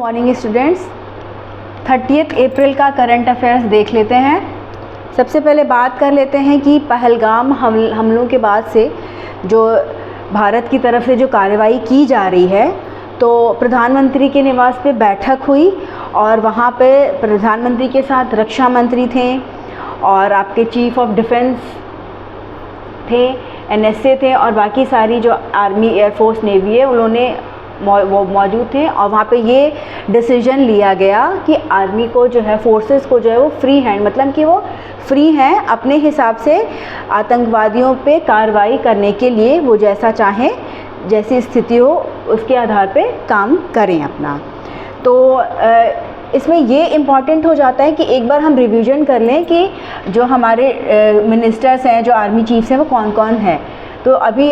Morning students, 30 अप्रैल का current affairs देख लेते हैं। सबसे पहले बात कर लेते हैं कि पहलगाम हमलों के बाद से जो भारत की तरफ से जो कार्रवाई की जा रही है, तो प्रधानमंत्री के निवास पे बैठक हुई और वहाँ पे प्रधानमंत्री के साथ रक्षा मंत्री थे और आपके चीफ ऑफ डिफेंस थे, NSA थे और बाकी सारी जो आर्मी, एयरफोर्स, नेवी है उन्होंने वो मौजूद थे। और वहाँ पे ये डिसीजन लिया गया कि आर्मी को जो है, फोर्सेस को जो है वो फ्री हैंड, मतलब कि वो फ्री हैं अपने हिसाब से आतंकवादियों पे कार्रवाई करने के लिए, वो जैसा चाहें, जैसी स्थिति हो उसके आधार पे काम करें अपना। तो इसमें ये इम्पॉर्टेंट हो जाता है कि एक बार हम रिवीजन कर लें कि जो हमारे मिनिस्टर्स हैं, जो आर्मी चीफ्स हैं, वो कौन कौन हैं। तो अभी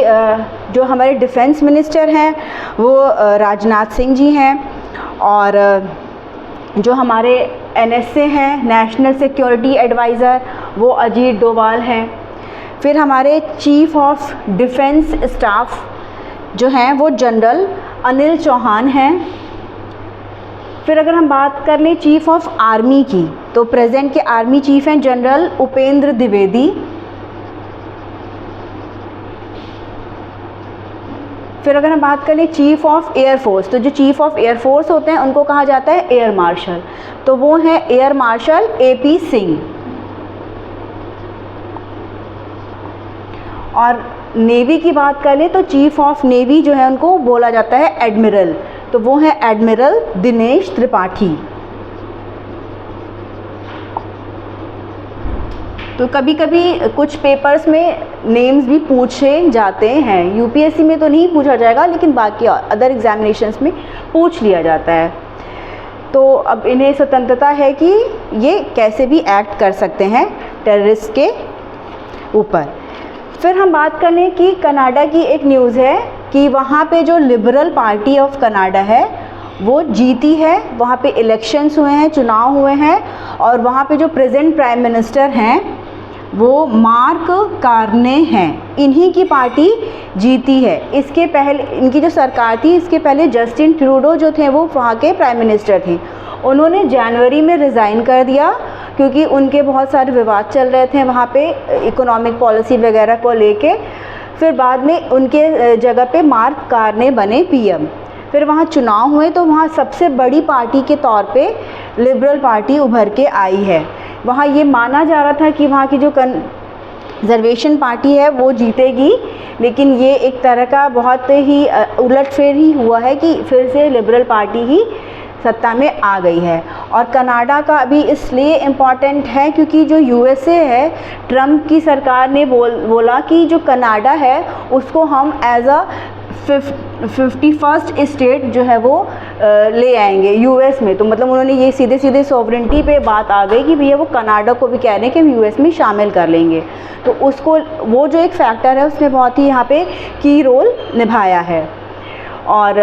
जो हमारे डिफेंस मिनिस्टर हैं वो राजनाथ सिंह जी हैं, और जो हमारे NSA हैं, नेशनल सिक्योरिटी एडवाइज़र, वो अजीत डोभाल हैं। फिर हमारे चीफ ऑफ डिफेंस स्टाफ जो हैं वो जनरल अनिल चौहान हैं। फिर अगर हम बात कर लें चीफ ऑफ आर्मी की, तो प्रेजेंट के आर्मी चीफ हैं जनरल उपेंद्र द्विवेदी। फिर अगर हम बात कर लें चीफ ऑफ एयरफोर्स, तो जो चीफ ऑफ एयरफोर्स होते हैं उनको कहा जाता है एयर मार्शल, तो वो हैं एयर मार्शल AP सिंह। और नेवी की बात कर लें तो चीफ ऑफ नेवी जो है उनको बोला जाता है एडमिरल, तो वो हैं एडमिरल दिनेश त्रिपाठी। तो कभी कभी कुछ पेपर्स में नेम्स भी पूछे जाते हैं, UPSC में तो नहीं पूछा जाएगा लेकिन बाकी अदर एग्जामिनेशंस में पूछ लिया जाता है। तो अब इन्हें स्वतंत्रता है कि ये कैसे भी एक्ट कर सकते हैं टेररिस्ट के ऊपर। फिर हम बात कर लें कि कनाडा की एक न्यूज़ है कि वहाँ पे जो लिबरल पार्टी ऑफ कनाडा है वो जीती है। वहाँ पे इलेक्शंस हुए हैं, चुनाव हुए हैं, और वहाँ पे जो प्रेजेंट प्राइम मिनिस्टर हैं वो मार्क कार्ने हैं, इन्हीं की पार्टी जीती है। इसके पहले इनकी जो सरकार थी, इसके पहले जस्टिन ट्रूडो जो थे वो वहाँ के प्राइम मिनिस्टर थे। उन्होंने जनवरी में रिज़ाइन कर दिया क्योंकि उनके बहुत सारे विवाद चल रहे थे वहाँ पे इकोनॉमिक पॉलिसी वगैरह को लेके। फिर बाद में उनके जगह पे मार्क कार्ने बने PM। फिर वहाँ चुनाव हुए तो वहाँ सबसे बड़ी पार्टी के तौर पे लिबरल पार्टी उभर के आई है। वहाँ ये माना जा रहा था कि वहाँ की जो कंजर्वेशन पार्टी है वो जीतेगी, लेकिन ये एक तरह का बहुत ही उलटफेर ही हुआ है कि फिर से लिबरल पार्टी ही सत्ता में आ गई है। और कनाडा का अभी इसलिए इम्पॉर्टेंट है क्योंकि जो USA है, ट्रम्प की सरकार ने बोला कि जो कनाडा है उसको हम एज अ 51st स्टेट जो है वो ले आएंगे US में। तो मतलब उन्होंने ये सीधे सीधे सॉवरेंटी पे बात आ गई कि भैया वो कनाडा को भी कह रहे हैं कि हम US में शामिल कर लेंगे। तो उसको, वो जो एक फैक्टर है उसने बहुत ही यहाँ पे की रोल निभाया है। और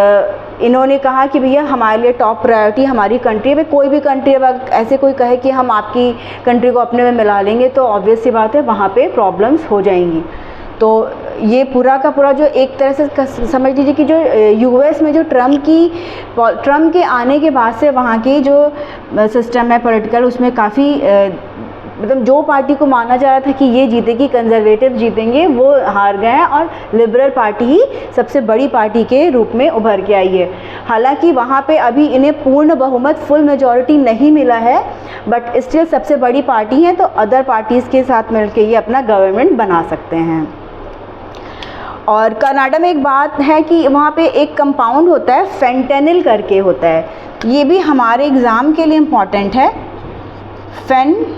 इन्होंने कहा कि भैया हमारे लिए टॉप प्रायोरिटी हमारी कंट्री में, कोई भी कंट्री अगर ऐसे कोई कहे कि हम आपकी कंट्री को अपने में मिला लेंगे तो ऑब्वियस सी बात है वहाँ पे प्रॉब्लम्स हो जाएंगी। तो ये पूरा का पूरा जो एक तरह से समझ लीजिए कि जो US में जो ट्रम्प के आने के बाद से वहाँ की जो सिस्टम है पॉलिटिकल, उसमें काफ़ी मतलब जो पार्टी को माना जा रहा था कि ये जीतेगी, कंजर्वेटिव जीतेंगे, वो हार गए हैं और लिबरल पार्टी ही सबसे बड़ी पार्टी के रूप में उभर के आई है। हालांकि वहाँ पे अभी इन्हें पूर्ण बहुमत, फुल मेजॉरिटी नहीं मिला है, बट स्टिल सबसे बड़ी पार्टी है, तो अदर पार्टीज़ के साथ मिलकर ये अपना गवर्नमेंट बना सकते हैं। और कनाडा में एक बात है कि वहाँ पे एक कंपाउंड होता है, फेंटेनिल करके होता है, ये भी हमारे एग्ज़ाम के लिए इम्पॉर्टेंट है, फेंटेनिल।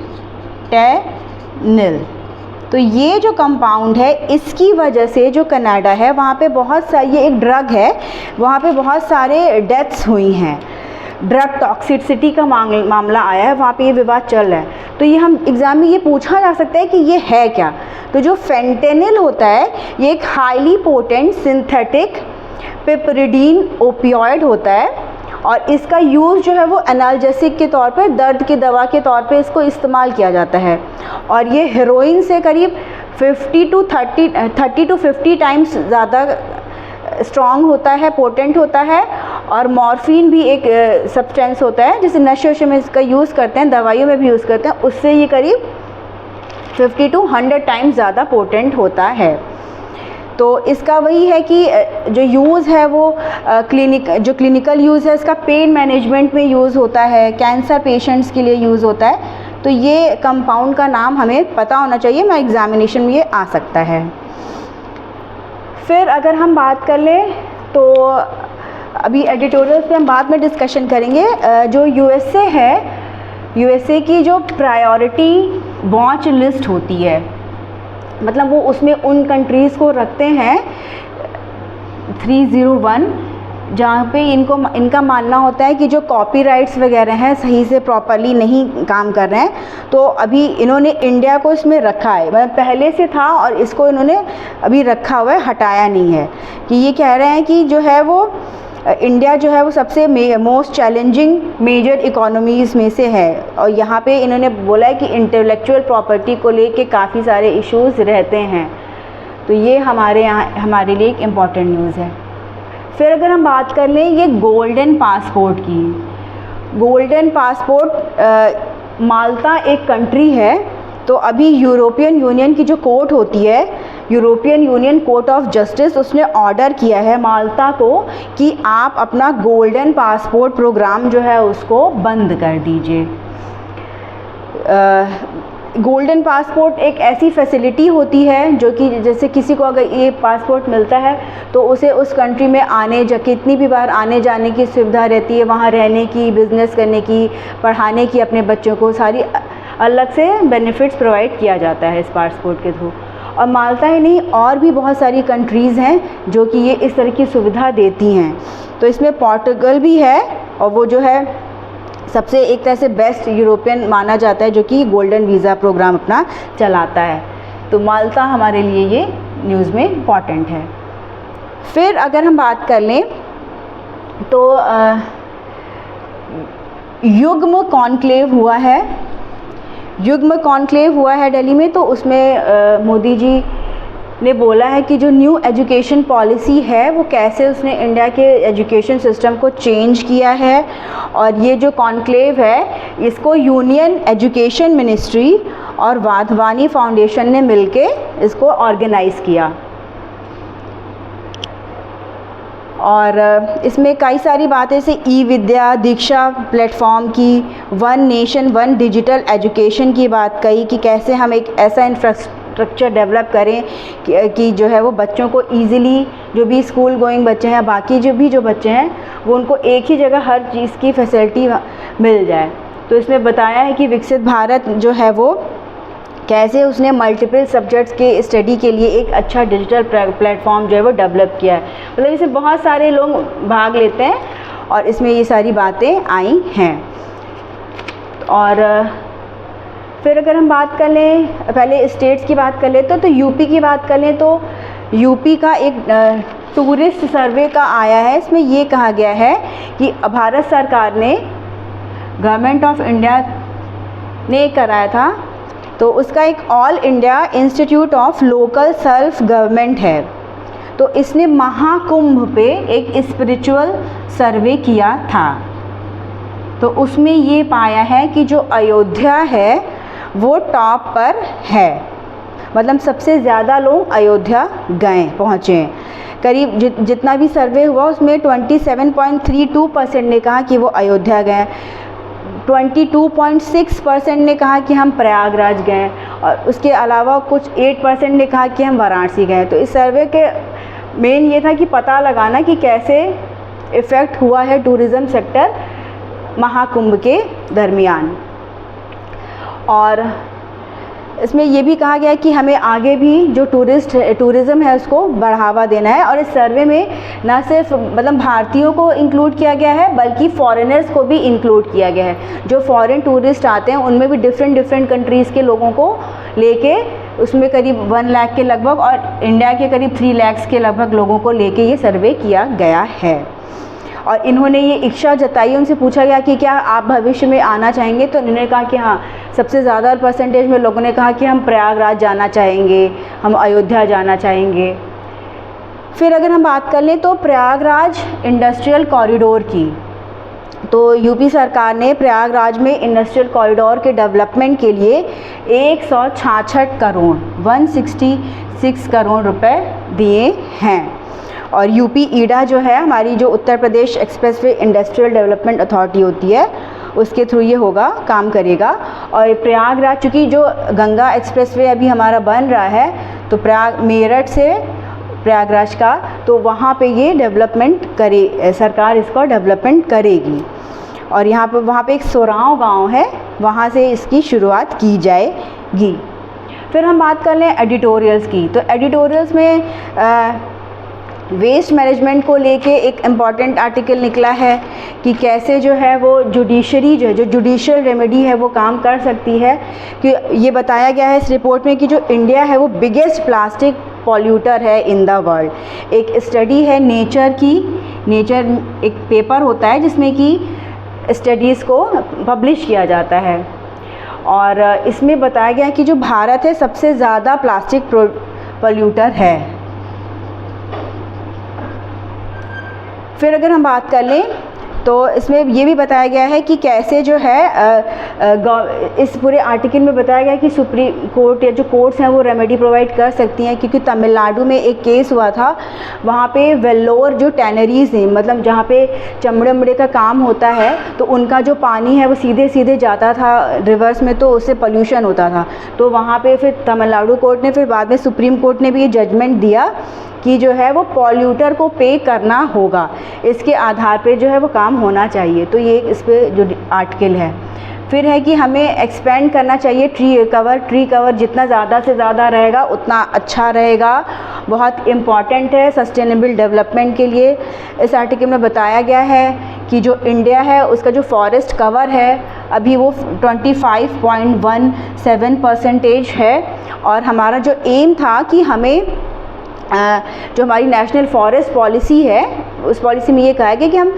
तो ये जो कंपाउंड है, इसकी वजह से जो कनाडा है वहाँ पे बहुत सारी, ये एक ड्रग है, वहाँ पे बहुत सारे डेथ्स हुई हैं, ड्रग टॉक्सिसिटी का मामला आया है, वहाँ पे ये विवाद चल रहा है। तो ये हम एग्ज़ाम में ये पूछा जा सकता है कि ये है क्या। तो जो फेंटेनिल होता है ये एक हाईली पोटेंट सिंथेटिक पिपरिडीन ओपियोइड होता है, और इसका यूज़ जो है वो एनाल्जेसिक के तौर पर, दर्द की दवा के तौर पे इसको इस्तेमाल किया जाता है। और ये हेरोइन से करीब 30 to 50 टाइम्स ज़्यादा स्ट्रॉन्ग होता है, पोटेंट होता है, और मॉर्फिन भी एक सब्सटेंस होता है, जैसे नशे में इसका यूज़ करते हैं, दवाइयों में भी यूज़ करते हैं, उससे ये करीब 50 to 100 टाइम्स ज़्यादा पोटेंट होता है। तो इसका वही है कि जो यूज़ है वो क्लिनिकल यूज़ है इसका पेन मैनेजमेंट में यूज़ होता है, कैंसर पेशेंट्स के लिए यूज़ होता है। तो ये कंपाउंड का नाम हमें पता होना चाहिए, मैं एग्ज़ामिनेशन में ये आ सकता है। फिर अगर हम बात कर लें तो अभी एडिटोरियल पे हम बाद में डिस्कशन करेंगे। जो यूएसए है, यूएसए की जो प्रायोरिटी वॉच लिस्ट होती है, मतलब वो उसमें उन कंट्रीज़ को रखते हैं 301, जहाँ पे इनका मानना होता है कि जो कॉपीराइट्स वगैरह हैं सही से प्रॉपरली नहीं काम कर रहे हैं, तो अभी इन्होंने इंडिया को इसमें रखा है। मतलब पहले से था और इसको इन्होंने अभी रखा हुआ है, हटाया नहीं है। कि ये कह रहे हैं कि जो है वो इंडिया जो है वो सबसे मोस्ट चैलेंजिंग मेजर इकोनॉमीज़ में से है, और यहाँ पे इन्होंने बोला है कि इंटेलेक्चुअल प्रॉपर्टी को लेके काफ़ी सारे इश्यूज़ रहते हैं। तो ये हमारे लिए एक इम्पॉर्टेंट न्यूज़ है। फिर अगर हम बात कर लें ये गोल्डन पासपोर्ट की, गोल्डन पासपोर्ट माल्टा एक कंट्री है। तो अभी यूरोपियन यूनियन की जो कोर्ट होती है, European union court of justice, उसने ऑर्डर किया है माल्टा को कि आप अपना गोल्डन पासपोर्ट प्रोग्राम जो है उसको बंद कर दीजिए। गोल्डन पासपोर्ट एक ऐसी फैसिलिटी होती है जो कि जैसे किसी को अगर ये पासपोर्ट मिलता है तो उसे उस कंट्री में कितनी भी बार आने जाने की सुविधा रहती है, वहाँ रहने की, बिज़नेस करने की, पढ़ाने की अपने बच्चों को, सारी अलग से बेनिफिट्स प्रोवाइड किया जाता है इस पासपोर्ट के थ्रू। और माल्टा ही नहीं, और भी बहुत सारी कंट्रीज़ हैं जो कि ये इस तरह की सुविधा देती हैं। तो इसमें पोर्टुगल भी है, और वो जो है सबसे एक तरह से बेस्ट यूरोपियन माना जाता है जो कि गोल्डन वीज़ा प्रोग्राम अपना चलाता है। तो माल्टा हमारे लिए ये न्यूज़ में इम्पॉर्टेंट है। फिर अगर हम बात कर लें तो युग्म कॉन्क्लेव हुआ है, युग्म कॉन्क्लेव हुआ है दिल्ली में। तो उसमें मोदी जी ने बोला है कि जो न्यू एजुकेशन पॉलिसी है वो कैसे उसने इंडिया के एजुकेशन सिस्टम को चेंज किया है। और ये जो कॉन्क्लेव है इसको यूनियन एजुकेशन मिनिस्ट्री और वाधवानी फाउंडेशन ने मिलके इसको ऑर्गेनाइज़ किया। और इसमें कई सारी बातें जैसे ई विद्या, दीक्षा प्लेटफॉर्म की, one nation one digital education की बात कही कि कैसे हम एक ऐसा इंफ्रास्ट्रक्चर डेवलप करें कि जो है वो बच्चों को ईज़िली, जो भी स्कूल गोइंग बच्चे हैं, बाकी जो बच्चे हैं, वो उनको एक ही जगह हर चीज़ की फैसिलिटी मिल जाए। तो इसमें बताया है कि विकसित भारत जो है वो कैसे उसने मल्टीपल सब्जेक्ट्स के स्टडी के लिए एक अच्छा डिजिटल प्लेटफॉर्म जो है वो डेवलप किया है। मतलब इसमें बहुत सारे लोग भाग लेते हैं और इसमें ये सारी बातें आई हैं। और फिर अगर हम बात कर लें, पहले स्टेट्स की बात कर लें तो यूपी की बात कर लें तो यूपी का एक टूरिस्ट सर्वे का आया है। इसमें ये कहा गया है कि भारत सरकार ने, गवर्नमेंट ऑफ इंडिया ने कराया था, तो उसका एक all India institute of local self government है। तो इसने महाकुंभ पे एक स्पिरिचुअल सर्वे किया था। तो उसमें ये पाया है कि जो अयोध्या है वो टॉप पर है, मतलब सबसे ज़्यादा लोग अयोध्या पहुँचे। करीब जितना भी सर्वे हुआ उसमें 27.32% ने कहा कि वो अयोध्या गए, 22.6% ने कहा कि हम प्रयागराज गए, और उसके अलावा कुछ 8% ने कहा कि हम वाराणसी गए। तो इस सर्वे के मेन ये था कि पता लगाना कि कैसे इफ़ेक्ट हुआ है टूरिज़्म सेक्टर महाकुंभ के दरमियान। और इसमें ये भी कहा गया कि हमें आगे भी जो टूरिज़्म है उसको बढ़ावा देना है। और इस सर्वे में न सिर्फ मतलब भारतीयों को इंक्लूड किया गया है बल्कि फॉरेनर्स को भी इंक्लूड किया गया है। जो फॉरेन टूरिस्ट आते हैं उनमें भी डिफरेंट कंट्रीज़ के लोगों को लेके, उसमें करीब 1 लाख के लगभग और इंडिया के करीब 3 लाख के लगभग लोगों को लेके ये सर्वे किया गया है। और इन्होंने ये इच्छा जताई, उनसे पूछा गया कि क्या आप भविष्य में आना चाहेंगे, तो इन्होंने कहा कि हाँ, सबसे ज़्यादा परसेंटेज में लोगों ने कहा कि हम प्रयागराज जाना चाहेंगे, हम अयोध्या जाना चाहेंगे। फिर अगर हम बात कर लें तो प्रयागराज इंडस्ट्रियल कॉरिडोर की, तो यूपी सरकार ने प्रयागराज में इंडस्ट्रियल कॉरिडोर के डेवलपमेंट के लिए 166 करोड़ 166 करोड़ रुपए दिए हैं। और यूपी ईडा जो है हमारी जो Uttar Pradesh expressway industrial development authority होती है, उसके थ्रू ये होगा, काम करेगा। और प्रयागराज, चूँकि जो गंगा एक्सप्रेसवे अभी हमारा बन रहा है, तो मेरठ से प्रयागराज का, तो वहाँ पे ये डेवलपमेंट करे, सरकार इसका डेवलपमेंट करेगी। और यहाँ पे वहाँ पे एक सोराव गांव है, वहाँ से इसकी शुरुआत की जाएगी। फिर हम बात कर लें एडिटोरियल्स की, तो एडिटोरियल्स में वेस्ट मैनेजमेंट को लेके एक इम्पॉर्टेंट आर्टिकल निकला है कि कैसे जो है वो जुडिशरी जो है, जो जुडिशियल रेमेडी है वो काम कर सकती है। कि ये बताया गया है इस रिपोर्ट में कि जो इंडिया है वो बिगेस्ट प्लास्टिक पॉल्यूटर है इन द वर्ल्ड। एक स्टडी है नेचर की, नेचर एक पेपर होता है जिसमें कि स्टडीज़ को पब्लिश किया जाता है, और इसमें बताया गया है कि जो भारत है सबसे ज़्यादा प्लास्टिक पॉल्यूटर है। फिर अगर हम बात कर लें तो इसमें ये भी बताया गया है कि कैसे जो है इस पूरे आर्टिकल में बताया गया है कि सुप्रीम कोर्ट या जो कोर्ट्स हैं वो रेमेडी प्रोवाइड कर सकती हैं। क्योंकि तमिलनाडु में एक केस हुआ था, वहाँ पे वेल्लोर जो टैनरीज हैं, मतलब जहाँ पे चमड़े उमड़े का काम होता है, तो उनका जो पानी है वो सीधे सीधे जाता था रिवर्स में, तो उससे पोल्यूशन होता था। तो वहाँ पे फिर तमिलनाडु कोर्ट ने, फिर बाद में सुप्रीम कोर्ट ने भी ये जजमेंट दिया कि जो है वो पॉल्यूटर को पे करना होगा, इसके आधार पे जो है वो काम होना चाहिए। तो ये इस पे जो आर्टिकल है। फिर है कि हमें एक्सपेंड करना चाहिए ट्री कवर जितना ज़्यादा से ज़्यादा रहेगा उतना अच्छा रहेगा, बहुत इम्पॉर्टेंट है सस्टेनेबल डेवलपमेंट के लिए। इस आर्टिकल में बताया गया है कि जो इंडिया है उसका जो फॉरेस्ट कवर है अभी वो 25.17% है, और हमारा जो एम था कि हमें जो हमारी नेशनल फॉरेस्ट पॉलिसी है उस पॉलिसी में ये कहा गया कि हम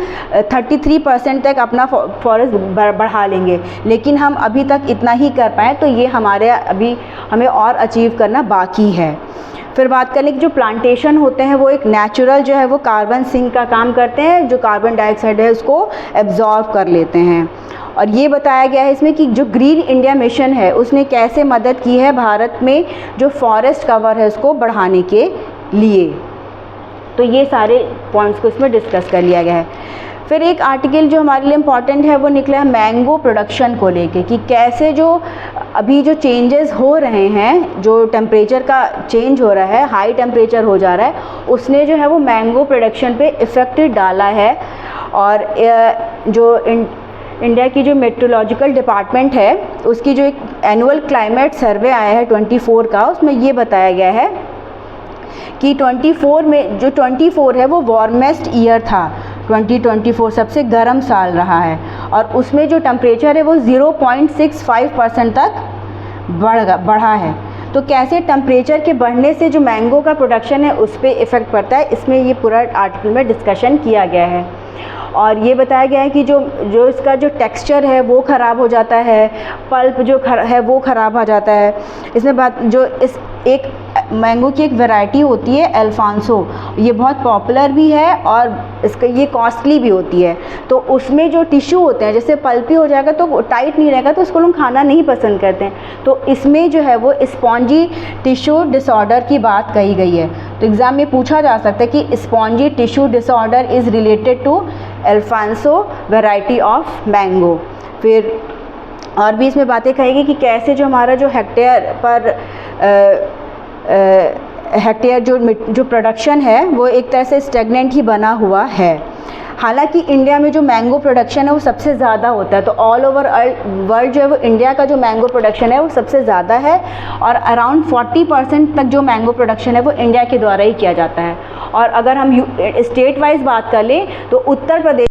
33% तक अपना फॉरेस्ट बढ़ा लेंगे, लेकिन हम अभी तक इतना ही कर पाए, तो ये अभी हमें और अचीव करना बाकी है। फिर बात करें कि जो प्लांटेशन होते हैं वो एक नेचुरल जो है वो कार्बन सिंक का काम करते हैं, जो कार्बन डाइऑक्साइड है उसको एब्जॉर्ब कर लेते हैं। और ये बताया गया है इसमें कि जो ग्रीन इंडिया मिशन है उसने कैसे मदद की है भारत में जो फॉरेस्ट कवर है उसको बढ़ाने के लिए। तो ये सारे पॉइंट्स को इसमें डिस्कस कर लिया गया है। फिर एक आर्टिकल जो हमारे लिए इम्पॉर्टेंट है वो निकला है मैंगो प्रोडक्शन को लेके, कि कैसे जो अभी जो चेंजेस हो रहे हैं, जो टेम्परेचर का चेंज हो रहा है, हाई टेम्परेचर हो जा रहा है, उसने जो है वो मैंगो प्रोडक्शन पे इफ़ेक्ट डाला है। और जो इंडिया की जो मेट्रोलॉजिकल डिपार्टमेंट है उसकी जो एक एनुअल क्लाइमेट सर्वे आया है 24 का, उसमें ये बताया गया है कि 24 में जो 24 है वो वार्मेस्ट ईयर था, 2024 सबसे गर्म साल रहा है, और उसमें जो टेम्परेचर है वो 0.65% तक बढ़ा है। तो कैसे टेम्परेचर के बढ़ने से जो मैंगो का प्रोडक्शन है उस पर इफ़ेक्ट पड़ता है, इसमें ये पूरा आर्टिकल में डिस्कशन किया गया है। और ये बताया गया है कि जो इसका जो टेक्सचर है वो ख़राब हो जाता है, पल्प जो है वो ख़राब हो जाता है। इसमें बात जो एक मैंगो की एक वैरायटी होती है अल्फांसो, ये बहुत पॉपुलर भी है और इसका ये कॉस्टली भी होती है। तो उसमें जो टिश्यू होते हैं, जैसे पल्पी हो जाएगा तो टाइट नहीं रहेगा तो उसको लोग खाना नहीं पसंद करते हैं। तो इसमें जो है वो स्पॉन्जी टिश्यू डिसऑर्डर की बात कही गई है। तो एग्ज़ाम में पूछा जा सकता है कि spongy tissue disorder is related to Alphonso variety of mango. फिर और भी इसमें बातें कहेगी कि कैसे जो हमारा जो हेक्टेयर पर हेक्टेयर जो प्रोडक्शन है वो एक तरह से स्टेगनेंट ही बना हुआ है। हालांकि इंडिया में जो मैंगो प्रोडक्शन है वो सबसे ज़्यादा होता है, तो ऑल ओवर वर्ल्ड जो है वो इंडिया का जो मैंगो प्रोडक्शन है वो सबसे ज़्यादा है, और अराउंड 40% तक जो मैंगो प्रोडक्शन है वो इंडिया के द्वारा ही किया जाता है। और अगर हम स्टेट वाइज बात कर लें तो उत्तर प्रदेश